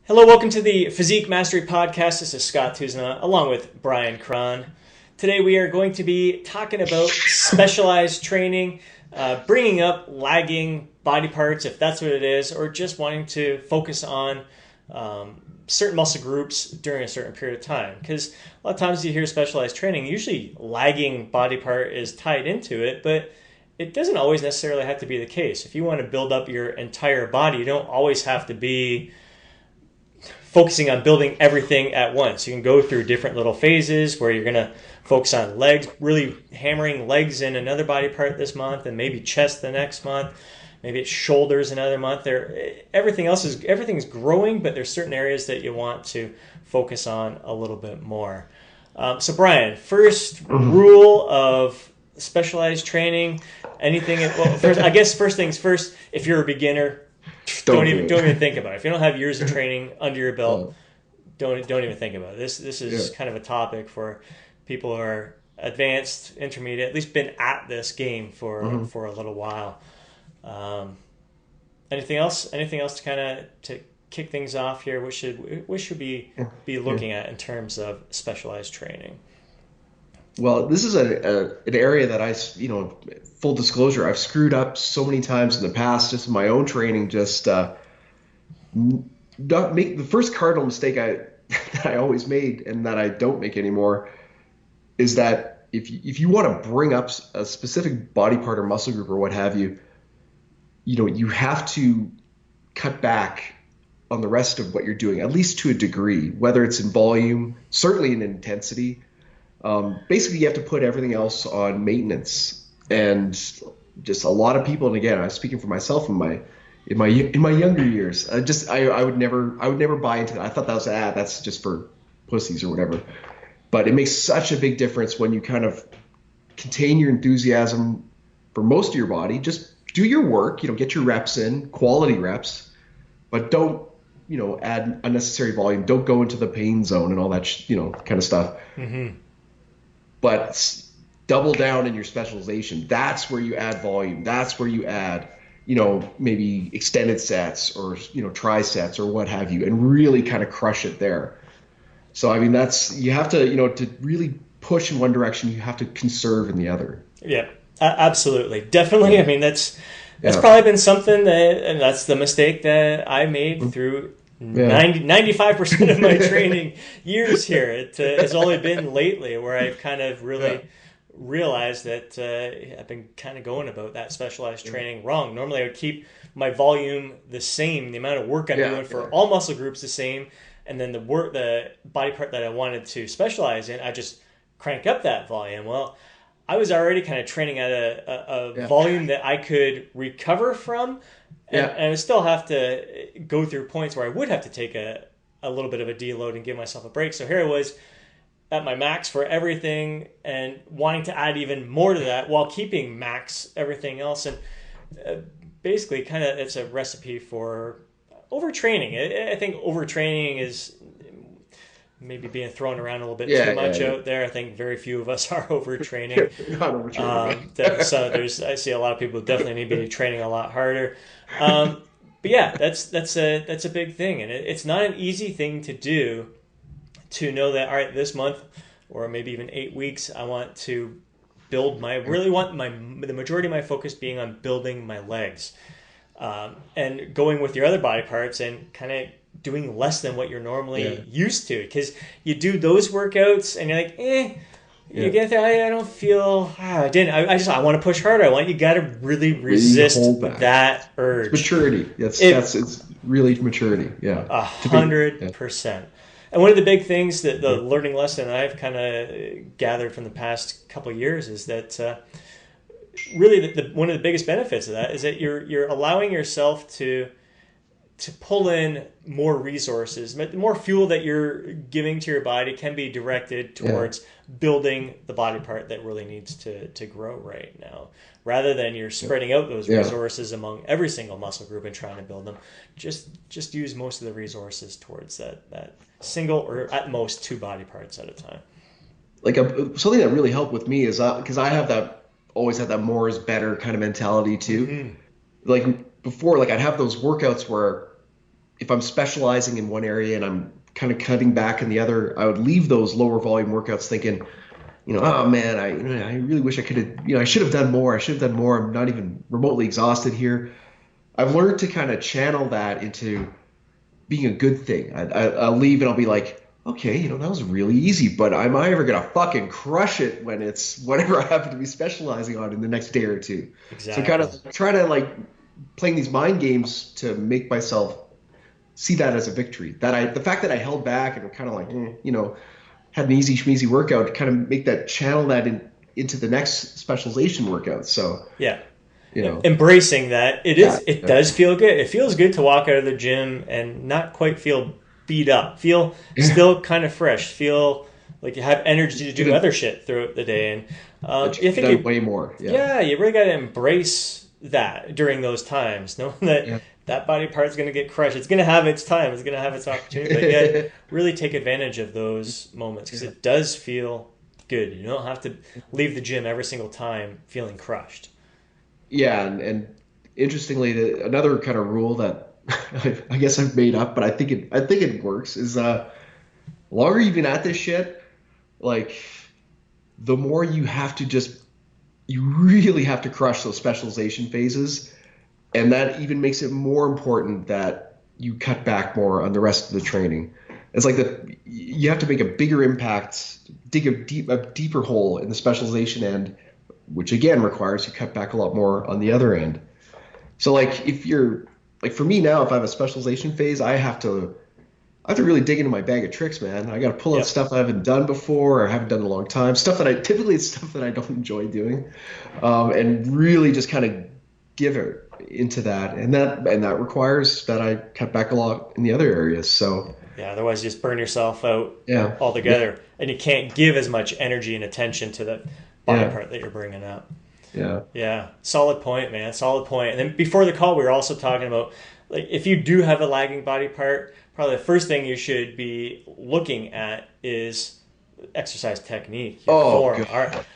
Hello, welcome to the Physique Mastery Podcast. This is Scott Tousignant along with Bryan Krahn. Today we are going to be talking about specialized training, bringing up lagging body parts if that's what it is, or just wanting to focus on certain muscle groups during a certain period of time. Because a lot of times you hear specialized training, usually lagging body part is tied into it, but it doesn't always necessarily have to be the case. If you want to build up your entire body, you don't always have to be focusing on building everything at once. You can go through different little phases where you're going to focus on legs, really hammering legs in another body part this month, and maybe chest the next month. Maybe it's shoulders another month. Everything's growing, but there's certain areas that you want to focus on a little bit more. So Bryan, first rule of specialized training, anything. Well, first things first. If you're a beginner, don't even think about it. If you don't have years of training under your belt, don't even think about it. This is kind of a topic for people who are advanced, intermediate, at least been at this game for a little while. Anything else? Anything else to kick things off here? What should we be looking at in terms of specialized training? Well, this is an area that full disclosure, I've screwed up so many times in the past, just in my own training, not make the first cardinal mistake that I always made and that I don't make anymore is that if you want to bring up a specific body part or muscle group or what have you, you have to cut back on the rest of what you're doing, at least to a degree, whether it's in volume, certainly in intensity. Basically, you have to put everything else on maintenance, and just a lot of people. And again, I'm speaking for myself in my younger years. I would never buy into that. I thought that's just for pussies or whatever. But it makes such a big difference when you kind of contain your enthusiasm for most of your body. Just do your work. Get your reps in, quality reps, but don't add unnecessary volume. Don't go into the pain zone and all that kind of stuff. Mm-hmm. But double down in your specialization. That's where you add volume. That's where you add, maybe extended sets or, trisets or what have you, and really kind of crush it there. So, you have to, to really push in one direction, you have to conserve in the other. Yeah, absolutely. Definitely. Yeah. That's probably been something and that's the mistake that I made through 95% of my training years here. It's only been lately where I've kind of really realized that I've been kind of going about that specialized training wrong. Normally I would keep my volume the same, the amount of work I'm doing for all muscle groups the same, and then the body part that I wanted to specialize in, I just crank up that volume. Well, I was already kind of training at a volume that I could recover from, and I would still have to go through points where I would have to take a little bit of a deload and give myself a break. So here I was at my max for everything and wanting to add even more to that while keeping max everything else. And basically kind of it's a recipe for overtraining. I think overtraining is maybe being thrown around a little bit too much out there. I think very few of us are overtraining. Not overtraining. So I see a lot of people who definitely need to be training a lot harder. But yeah, that's a big thing, and it's not an easy thing to do. To know that, all right, this month or maybe even 8 weeks, I want to build the majority of my focus being on building my legs, and going with your other body parts and kind of doing less than what you're normally used to, because you do those workouts and you're like, you get there. I don't feel. I want to push harder. You got to really resist that urge. It's maturity. It's really maturity. Yeah, 100%. And one of the big things that the learning lesson I've kind of gathered from the past couple of years is that really one of the biggest benefits of that is that you're allowing yourself to pull in more resources. The more fuel that you're giving to your body can be directed towards building the body part that really needs to grow right now, rather than you're spreading out those resources among every single muscle group and trying to build them. Just use most of the resources towards that single or at most two body parts at a time. Something that really helped with me is because I have always had that more is better kind of mentality too. Mm-hmm. Before, I'd have those workouts where if I'm specializing in one area and I'm kind of cutting back in the other, I would leave those lower volume workouts thinking, oh man, I really wish I could have, I should have done more. I should have done more. I'm not even remotely exhausted here. I've learned to kind of channel that into being a good thing. I'll leave and I'll be like, okay, that was really easy, but am I ever going to fucking crush it when it's whatever I happen to be specializing on in the next day or two? Exactly. So kind of try to like playing these mind games to make myself see that as a victory. The fact that I held back and kind of like, had an easy schmeezy workout, kind of make that channel that into the next specialization workout. So yeah. Embracing that, it does feel good. It feels good to walk out of the gym and not quite feel beat up. Feel still kind of fresh. Feel like you have energy to do other shit throughout the day. And I think you way more. Yeah, you really got to embrace that during those times, knowing that that body part is going to get crushed. It's going to have its time. It's going to have its opportunity. But yet, really take advantage of those moments because it does feel good. You don't have to leave the gym every single time feeling crushed. Yeah, and interestingly, another kind of rule that I guess I've made up, but I think it works is longer you've been at this shit, like the more you really have to crush those specialization phases, and that even makes it more important that you cut back more on the rest of the training. It's like you have to make a bigger impact, dig a deeper hole in the specialization end, which again requires you cut back a lot more on the other end. So like if you're like for me now, if I have a specialization phase, I have to really dig into my bag of tricks, man. I got to pull out stuff I haven't done before or haven't done in a long time. It's stuff that I don't enjoy doing, and really just kind of give it into that. And that requires that I cut back a lot in the other areas. So yeah, otherwise you just burn yourself out altogether, and you can't give as much energy and attention to the body part that you're bringing up. Yeah. Solid point, man. Solid point. And then before the call, we were also talking about, like, if you do have a lagging body part, probably the first thing you should be looking at is exercise technique, your form.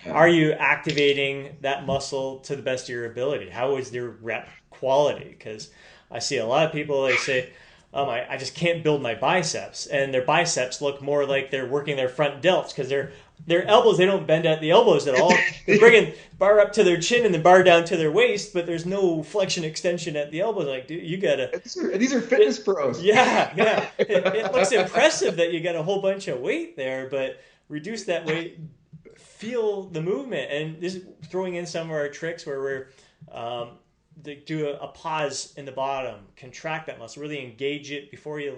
Are you activating that muscle to the best of your ability? How is your rep quality? Because I see a lot of people, they say, I just can't build my biceps, and their biceps look more like they're working their front delts because their elbows, they don't bend at the elbows at all. They're bringing bar up to their chin and then bar down to their waist, but there's no flexion extension at the elbows. Like, dude, you gotta. These are fitness pros. Yeah. It looks impressive that you got a whole bunch of weight there, but reduce that weight, feel the movement, and this is throwing in some of our tricks where we're. Do a pause in the bottom, contract that muscle, really engage it before you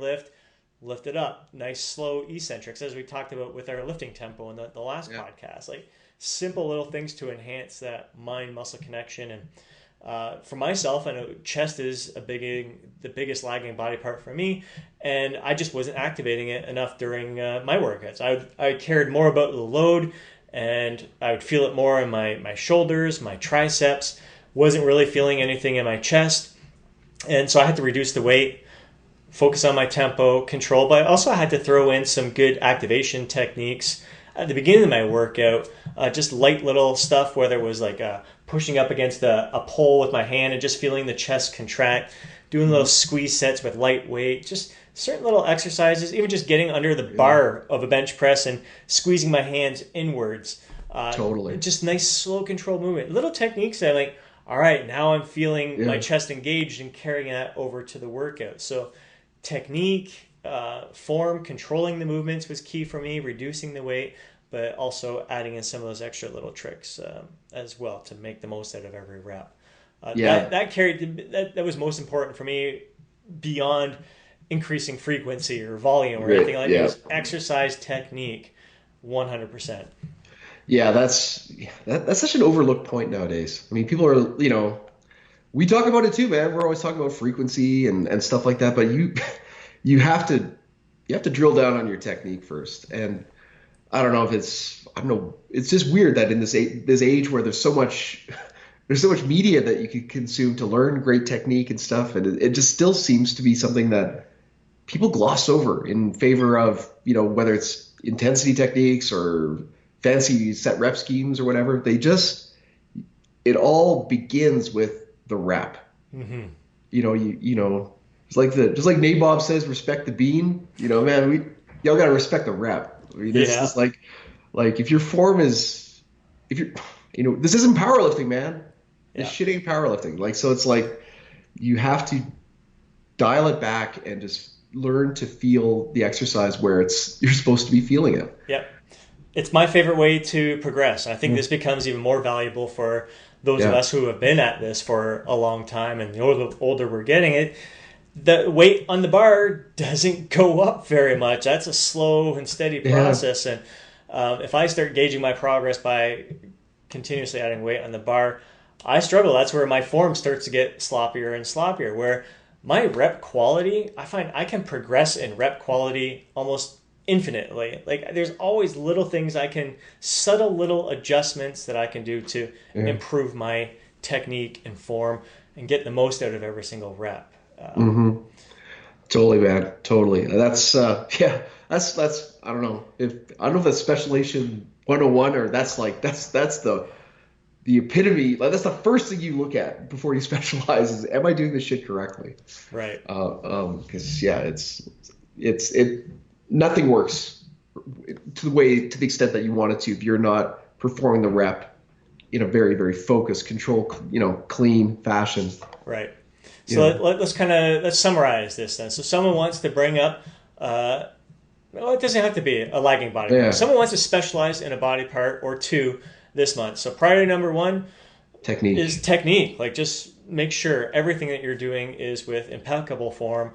lift it up. Nice slow eccentrics, as we talked about with our lifting tempo in the last podcast. Like simple little things to enhance that mind-muscle connection. And for myself, I know chest is the biggest lagging body part for me, and I just wasn't activating it enough during my workouts. I cared more about the load, and I would feel it more in my shoulders, my triceps. Wasn't really feeling anything in my chest, and so I had to reduce the weight, focus on my tempo, control, but I also had to throw in some good activation techniques at the beginning of my workout, just light little stuff, whether it was like pushing up against a pole with my hand and just feeling the chest contract, doing little squeeze sets with light weight, just certain little exercises, even just getting under the bar of a bench press and squeezing my hands inwards. Totally. Just nice, slow, controlled movement. Little techniques that I'm like, all right, now I'm feeling my chest engaged and carrying that over to the workout. So technique, form, controlling the movements was key for me, reducing the weight, but also adding in some of those extra little tricks as well to make the most out of every rep. That was most important for me beyond increasing frequency or volume or anything like that. It was exercise technique, 100%. Yeah, that's such an overlooked point nowadays. I mean, people are, we talk about it too, man. We're always talking about frequency and stuff like that, but you have to drill down on your technique first. And I don't know, it's just weird that in this age where there's so much media that you can consume to learn great technique and stuff, and it just still seems to be something that people gloss over in favor of, whether it's intensity techniques or fancy set rep schemes or whatever. It all begins with the rep. Mm-hmm. Just like Nabob says, respect the bean. Man, y'all got to respect the rep. I mean, it's like if your form is, if you're, this isn't powerlifting, man. This shit ain't powerlifting. Like, so it's like you have to dial it back and just learn to feel the exercise where you're supposed to be feeling it. Yep. It's my favorite way to progress. I think this becomes even more valuable for those of us who have been at this for a long time, and the older we're getting, the weight on the bar doesn't go up very much. That's a slow and steady process. And if I start gauging my progress by continuously adding weight on the bar, I struggle. That's where my form starts to get sloppier and sloppier, where my rep quality, I find I can progress in rep quality almost infinitely. Like, there's always little things subtle little adjustments that I can do to improve my technique and form and get the most out of every single rep. Totally, man. Totally. That's that's I don't know if that's specialization 101 or that's the epitome. Like, that's the first thing you look at before you specialize is, am I doing this shit correctly? Right. Because nothing works to the extent that you want it to if you're not performing the rep in a very, very focused, controlled, clean fashion. Right. So let's summarize this then. So someone wants to bring up, it doesn't have to be a lagging body part. Someone wants to specialize in a body part or two this month. So priority number one is technique. Like, just make sure everything that you're doing is with impeccable form.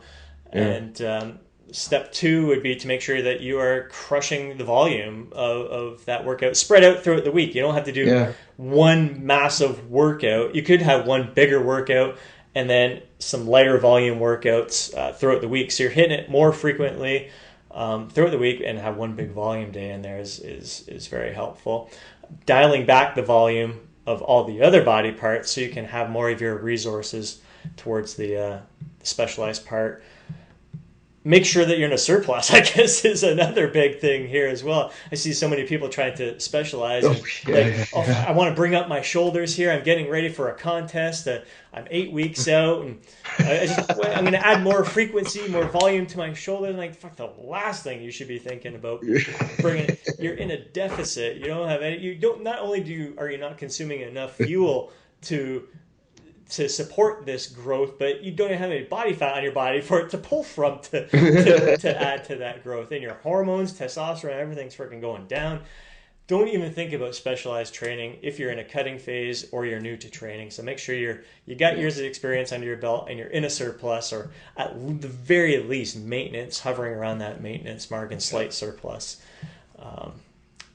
And step two would be to make sure that you are crushing the volume of that workout, spread out throughout the week. You don't have to do one massive workout. You could have one bigger workout and then some lighter volume workouts throughout the week. So you're hitting it more frequently throughout the week, and have one big volume day in there is very helpful. Dialing back the volume of all the other body parts so you can have more of your resources towards the specialized part. Make sure that you're in a surplus, I guess, is another big thing here as well. I see so many people trying to specialize. I want to bring up my shoulders here. I'm getting ready for a contest. I'm 8 weeks out, and I'm going to add more frequency, more volume to my shoulders. And like, fuck, the last thing you should be thinking about you're in a deficit. You don't have any. Not only are you not consuming enough fuel to support this growth, but you don't have any body fat on your body for it to pull from to add to that growth. And your hormones, testosterone, everything's freaking going down. Don't even think about specialized training if you're in a cutting phase or you're new to training. So make sure you got years of experience under your belt and you're in a surplus, or at the very least maintenance, hovering around that maintenance mark and slight surplus.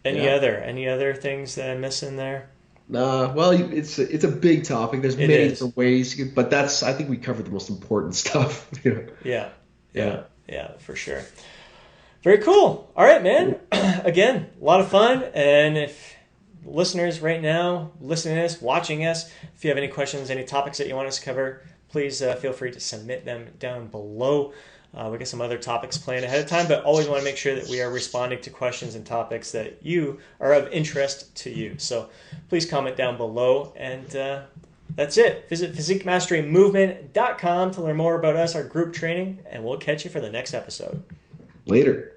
Any other things that I'm missing there? Well, it's a big topic. There's many different ways, but I think we covered the most important stuff. Yeah, for sure. Very cool. All right, man. Again, a lot of fun. And if listeners right now, listening to this, watching us, if you have any questions, any topics that you want us to cover, please feel free to submit them down below. We got some other topics planned ahead of time, but always want to make sure that we are responding to questions and topics that you are of interest to you. So please comment down below. And that's it. Visit physiquemasterymovement.com to learn more about us, our group training, and we'll catch you for the next episode. Later.